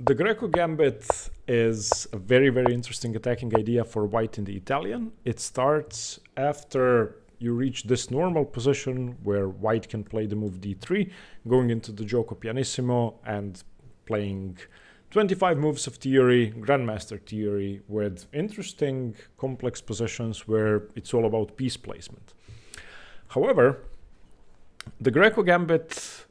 The Greco Gambit is a very, very interesting attacking idea for white in the Italian. It starts after you reach this normal position where white can play the move d3, going into the Gioco Pianissimo and playing 25 moves of theory, Grandmaster theory, with interesting complex positions where it's all about piece placement. However, the Greco Gambit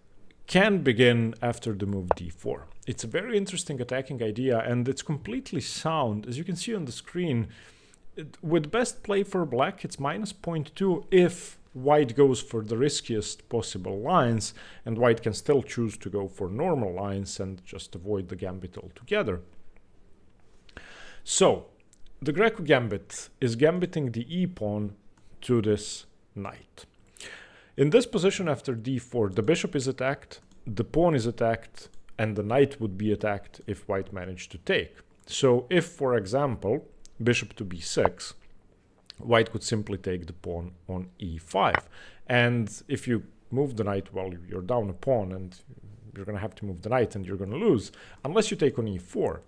can begin after the move d4. It's a very interesting attacking idea, and it's completely sound. As you can see on the screen, with best play for black, it's minus 0.2 if white goes for the riskiest possible lines, and white can still choose to go for normal lines and just avoid the gambit altogether. So, the Greco Gambit is gambiting the e-pawn to this knight. In this position after d4, the bishop is attacked, the pawn is attacked, and the knight would be attacked if white managed to take. So if, for example, bishop to b6, white could simply take the pawn on e5. And if you move the knight, well, you're down a pawn and you're going to have to move the knight and you're going to lose, unless you take on e4.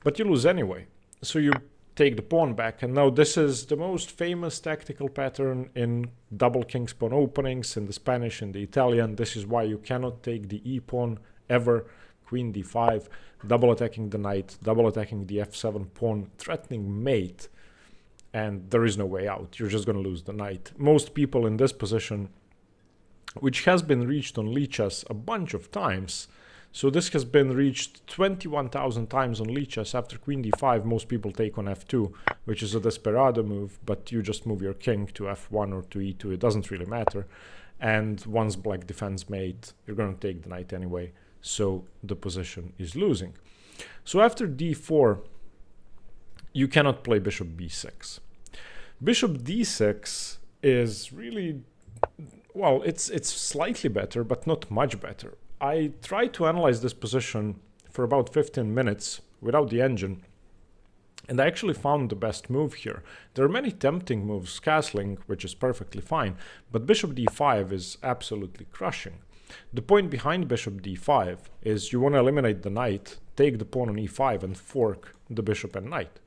But you lose anyway. So you take the pawn back, and now this is the most famous tactical pattern in double king's pawn openings in the Spanish and the Italian. This is why you cannot take the e-pawn ever. Queen d5, double attacking the knight, double attacking the f7 pawn, threatening mate, and there is no way out. You're just going to lose the knight. Most people in this position, which has been reached on Lichess a bunch of times, so this has been reached 21,000 times on Lichess. After queen d5, most people take on f2, which is a desperado move, but you just move your king to f1 or to e2. It doesn't really matter. And once black defends mate, you're going to take the knight anyway. So the position is losing. So after d4, you cannot play bishop b6. Bishop d6 is really, well, it's slightly better, but not much better. I tried to analyze this position for about 15 minutes without the engine, and I actually found the best move here. There are many tempting moves, castling, which is perfectly fine, but bishop d5 is absolutely crushing. The point behind bishop d5 is you want to eliminate the knight, take the pawn on e5 and fork the bishop and knight.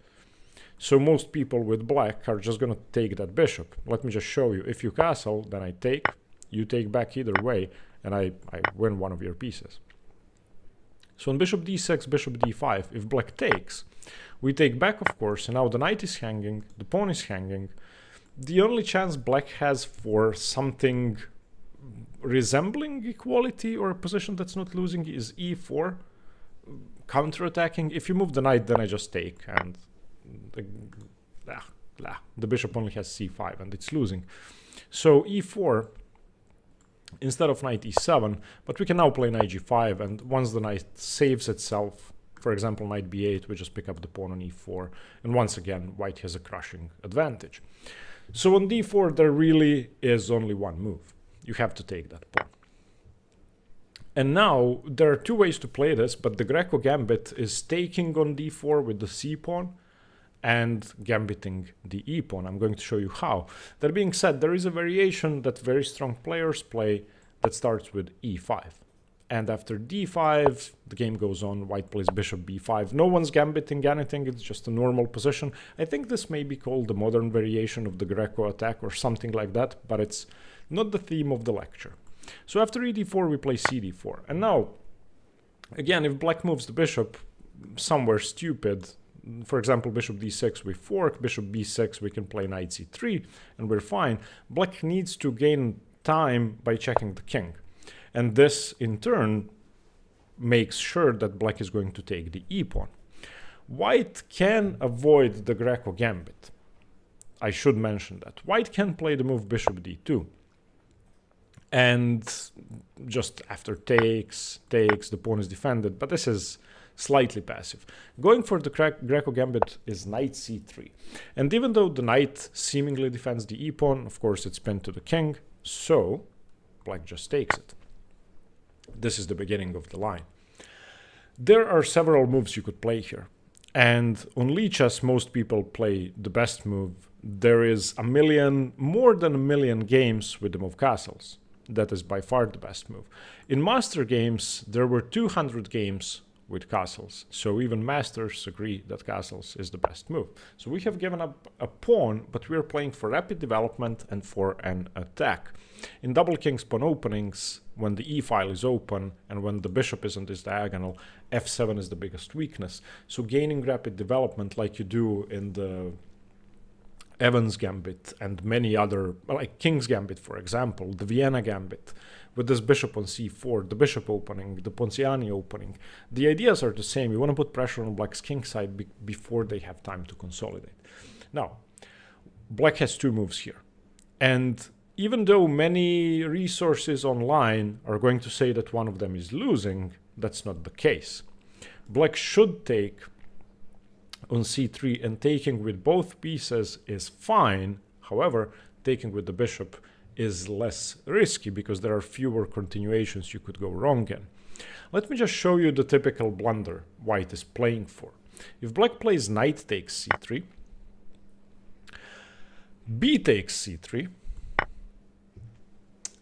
So most people with black are just going to take that bishop. Let me just show you. If you castle, then I take, you take back either way, and I win one of your pieces. So on bishop d6, bishop d5, if black takes, we take back, of course, and now the knight is hanging, the pawn is hanging. The only chance black has for something resembling equality or a position that's not losing is e4, counterattacking. If you move the knight, then I just take, and the bishop only has c5 and it's losing. So e4 instead of knight e7, but we can now play knight g5, and once the knight saves itself, for example knight b8, we just pick up the pawn on e4, and once again white has a crushing advantage. So on d4 there really is only one move. You have to take that pawn. And now there are two ways to play this, but the Greco Gambit is taking on d4 with the c pawn and gambiting the e pawn. I'm going to show you how. That being said, there is a variation that very strong players play that starts with e5. And after d5, the game goes on. White plays bishop b5. No one's gambiting anything, it's just a normal position. I think this may be called the modern variation of the Greco attack or something like that, but it's not the theme of the lecture. So after ed4, we play cd4. And now, again, if black moves the bishop somewhere stupid, for example, bishop d6, we fork, bishop b6, we can play knight c3, and we're fine. Black needs to gain time by checking the king. And this, in turn, makes sure that black is going to take the e-pawn. White can avoid the Greco Gambit. I should mention that. White can play the move bishop d2. And just after takes, the pawn is defended, but this is slightly passive. Going for the Greco Gambit is knight c3. And even though the knight seemingly defends the e-pawn, of course it's pinned to the king, so black just takes it. This is the beginning of the line. There are several moves you could play here. And on Lichess, most people play the best move. There is more than a million games with the move castles. That is by far the best move. In master games, there were 200 games with castles. So even masters agree that castles is the best move. So we have given up a pawn, but we're playing for rapid development and for an attack. In double king's pawn openings, when the e-file is open and when the bishop is on this diagonal, f7 is the biggest weakness. So gaining rapid development like you do in the Evans Gambit and many other, like King's Gambit, for example, the Vienna Gambit, with this bishop on c4, the bishop opening, the Ponziani opening. The ideas are the same. You want to put pressure on black's king side before they have time to consolidate. Now, black has two moves here. And even though many resources online are going to say that one of them is losing, that's not the case. Black should take on c3, and taking with both pieces is fine. However, taking with the bishop is less risky because there are fewer continuations you could go wrong in. Let me just show you the typical blunder white is playing for. If black plays knight takes c3, b takes c3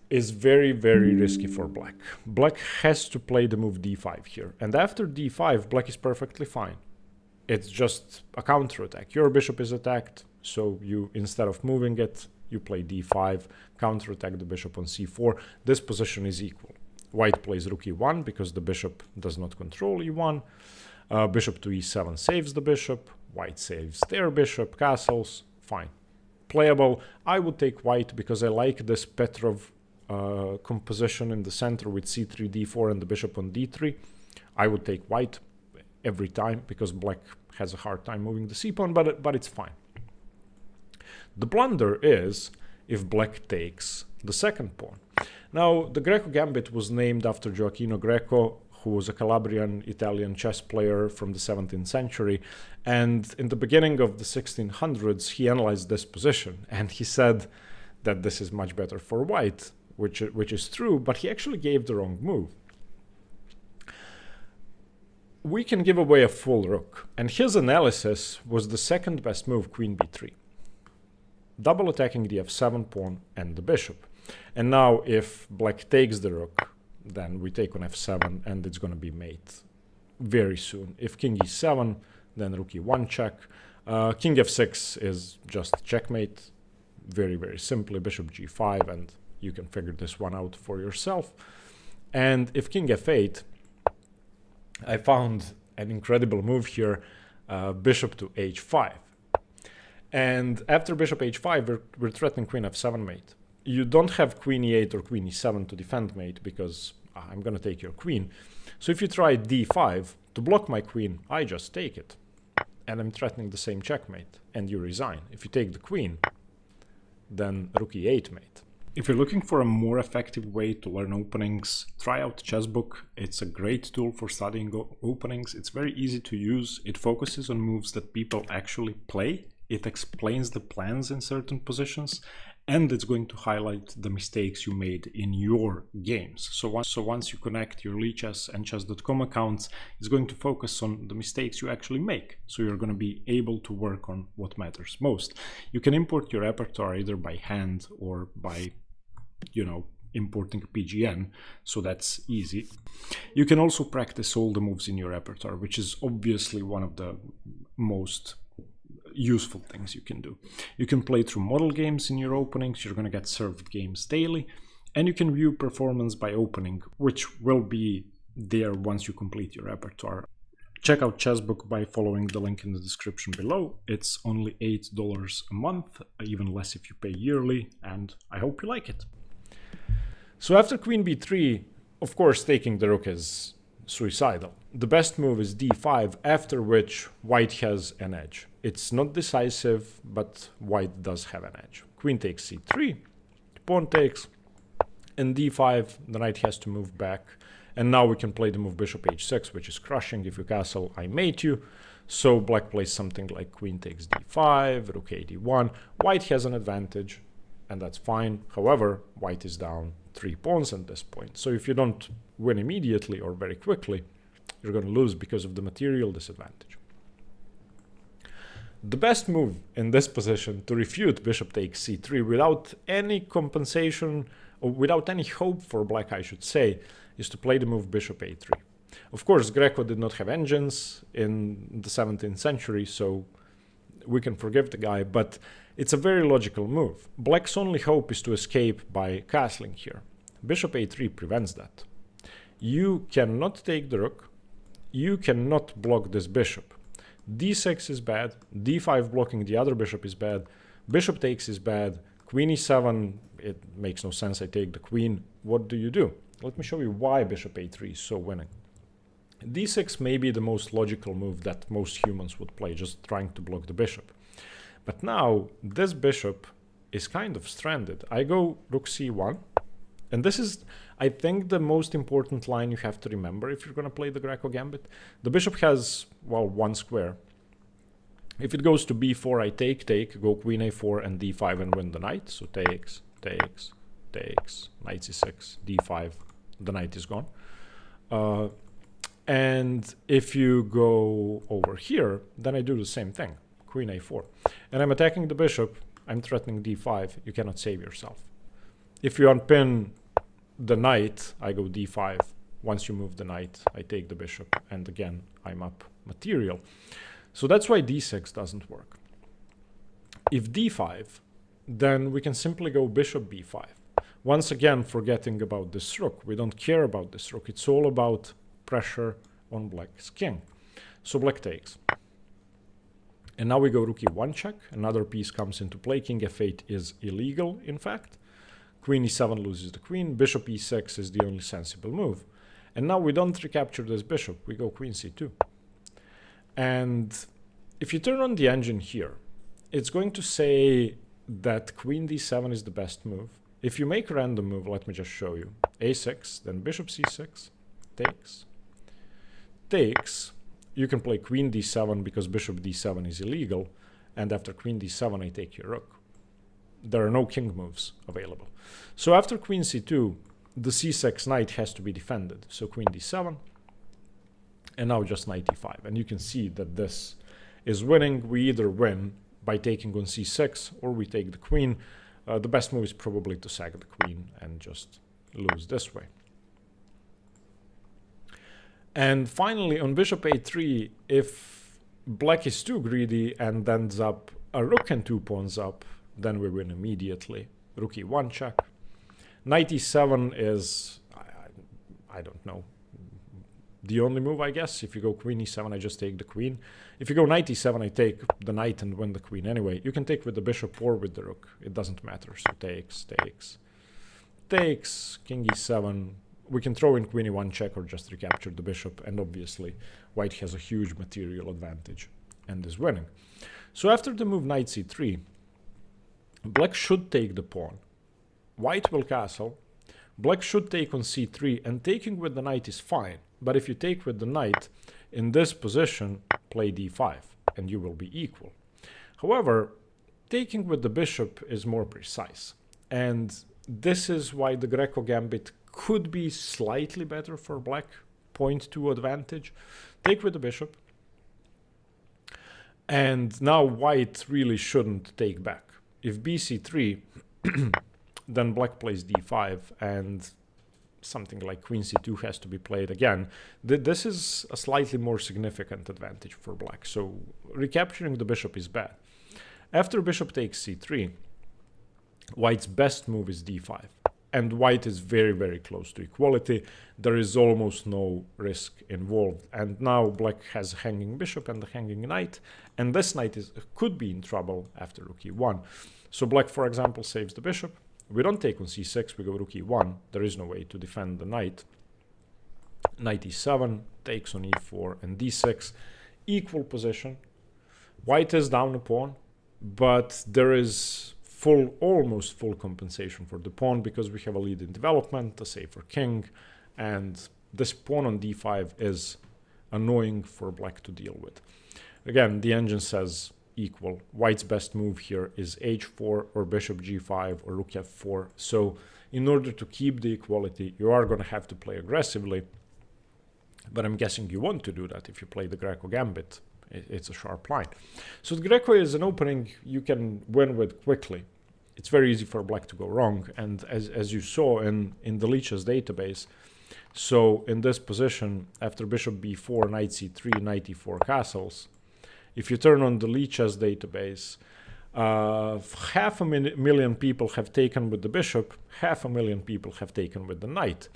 is very, very risky for black. Black has to play the move d5 here, and after d5, black is perfectly fine. It's just a counterattack. Your bishop is attacked, so you, instead of moving it, you play d5, counterattack the bishop on c4. This position is equal. White plays rook e1 because the bishop does not control e1. Bishop to e7 saves the bishop. White saves their bishop, castles, fine. Playable. I would take white because I like this Petrov composition in the center with c3, d4, and the bishop on d3. I would take white every time because black has a hard time moving the c-pawn, but it's fine. The blunder is if black takes the second pawn. Now, the Greco Gambit was named after Gioachino Greco, who was a Calabrian Italian chess player from the 17th century. And in the beginning of the 1600s, he analyzed this position and he said that this is much better for white, which is true, but he actually gave the wrong move. We can give away a full rook, and his analysis was the second best move, queen b3. Double attacking the f7 pawn and the bishop. And now if black takes the rook, then we take on f7 and it's going to be mate very soon. If king e7, then rook e1 check. King f6 is just checkmate, very, very simply. Bishop g5, and you can figure this one out for yourself. And if king f8, I found an incredible move here, bishop to h5. And after bishop h5, we're threatening queen f7 mate. You don't have queen e8 or queen e7 to defend mate because I'm going to take your queen. So if you try d5 to block my queen, I just take it. And I'm threatening the same checkmate, and you resign. If you take the queen, then rook e8 mate. If you're looking for a more effective way to learn openings, try out Chessbook. It's a great tool for studying openings. It's very easy to use. It focuses on moves that people actually play. It explains the plans in certain positions, and it's going to highlight the mistakes you made in your games. So once you connect your Lichess and Chess.com accounts, it's going to focus on the mistakes you actually make. So you're going to be able to work on what matters most. You can import your repertoire either by hand or by, importing a PGN, so that's easy. You can also practice all the moves in your repertoire, which is obviously one of the most useful things you can do. You can play through model games in your openings. You're going to get served games daily, and you can view performance by opening, which will be there once you complete your repertoire. Check out Chessbook by following the link in the description below. It's only $8 a month, even less if you pay yearly, and I hope you like it. So after queen b3, of course, taking the rook is suicidal. The best move is d5, after which white has an edge. It's not decisive, but white does have an edge. Queen takes c3, pawn takes, and d5, the knight has to move back. And now we can play the move bishop h6, which is crushing. If you castle, I mate you. So black plays something like queen takes d5, rook a d1. White has an advantage, and that's fine. However, white is down 3 pawns at this point. So if you don't win immediately or very quickly, you're going to lose because of the material disadvantage. The best move in this position to refute bishop takes c3 without any compensation, or without any hope for black, I should say, is to play the move bishop a3. Of course, Greco did not have engines in the 17th century, so we can forgive the guy, but it's a very logical move. Black's only hope is to escape by castling here. Bishop a3 prevents that. You cannot take the rook. You cannot block this bishop. d6 is bad. d5 blocking the other bishop is bad. Bishop takes is bad. Queen e7, it makes no sense. I take the queen. What do you do? Let me show you why bishop a3 is so winning. d6 may be the most logical move that most humans would play, just trying to block the bishop. But now this bishop is kind of stranded. I go rook c1, and this is, I think, the most important line you have to remember if you're going to play the Greco Gambit. The bishop has, well, one square. If it goes to b4, I take, go queen a4 and d5 and win the knight. So takes, knight c6, d5, the knight is gone. And if you go over here, then I do the same thing, queen a4. And I'm attacking the bishop, I'm threatening d5, you cannot save yourself. If you unpin the knight, I go d5. Once you move the knight, I take the bishop, and again, I'm up material. So that's why d6 doesn't work. If d5, then we can simply go bishop b5. Once again, forgetting about this rook. We don't care about this rook. It's all about pressure on black's king. So black takes. And now we go rook e1 check. Another piece comes into play. King f8 is illegal, in fact. Queen e7 loses the queen. Bishop e6 is the only sensible move. And now we don't recapture this bishop. We go queen c2. And if you turn on the engine here, it's going to say that queen d7 is the best move. If you make a random move, let me just show you. a6, then bishop c6, takes. You can play queen d7 because bishop d7 is illegal. And after queen d7, I take your rook. There are no king moves available. So after queen c2, the c6 knight has to be defended. So queen d7. And now just knight e5. And you can see that this is winning. We either win by taking on c6 or we take the queen. The best move is probably to sack the queen and just lose this way. And finally, on bishop a3, if black is too greedy and ends up a rook and 2 pawns up, then we win immediately. Rook e1 check. Knight e7 is, I don't know, the only move, I guess. If you go queen e7, I just take the queen. If you go knight e7, I take the knight and win the queen anyway. You can take with the bishop or with the rook. It doesn't matter. So takes, king e7. We can throw in queen e1 check or just recapture the bishop. And obviously, white has a huge material advantage and is winning. So after the move knight c3, black should take the pawn. White will castle. Black should take on c3, and taking with the knight is fine. But if you take with the knight, in this position, play d5, and you will be equal. However, taking with the bishop is more precise. And this is why the Greco Gambit could be slightly better for black. 0.2 advantage. Take with the bishop. And now white really shouldn't take back. If bc3, then black plays d5, and something like queen c2 has to be played again. This is a slightly more significant advantage for black. So recapturing the bishop is bad. After bishop takes c3, white's best move is d5. And white is very, very close to equality. There is almost no risk involved. And now black has a hanging bishop and a hanging knight. And this knight could be in trouble after rook e1. So black, for example, saves the bishop. We don't take on c6, we go rook e1. There is no way to defend the knight. Knight e7, takes on e4 and d6. Equal position. White is down a pawn, but there is almost full compensation for the pawn because we have a lead in development, a safer king, and this pawn on d5 is annoying for black to deal with. Again, the engine says equal. White's best move here is h4 or bishop g5 or rook f4. So in order to keep the equality, you are going to have to play aggressively. But I'm guessing you want to do that if you play the Greco Gambit. It's a sharp line. So the Greco is an opening you can win with quickly. It's very easy for black to go wrong. And as you saw in the Leech's database, So in this position, after bishop b4, knight c3, knight e4 castles, if you turn on the Lichess database, 500,000 people have taken with the bishop, 500,000 people have taken with the knight.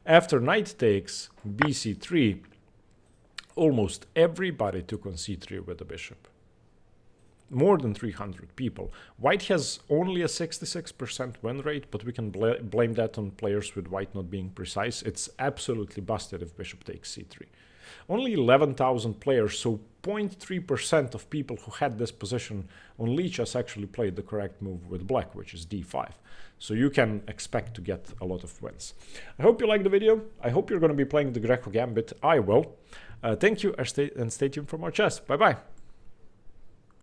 After knight takes bc3, almost everybody took on c3 with the bishop. More than 300 people. White has only a 66% win rate, but we can blame that on players with white not being precise. It's absolutely busted if bishop takes c3. Only 11,000 players, so 0.3% of people who had this position on Lichess actually played the correct move with black, which is d5. So you can expect to get a lot of wins. I hope you liked the video. I hope you're going to be playing the Greco Gambit. I will. Thank you and stay tuned for more chess. Bye-bye.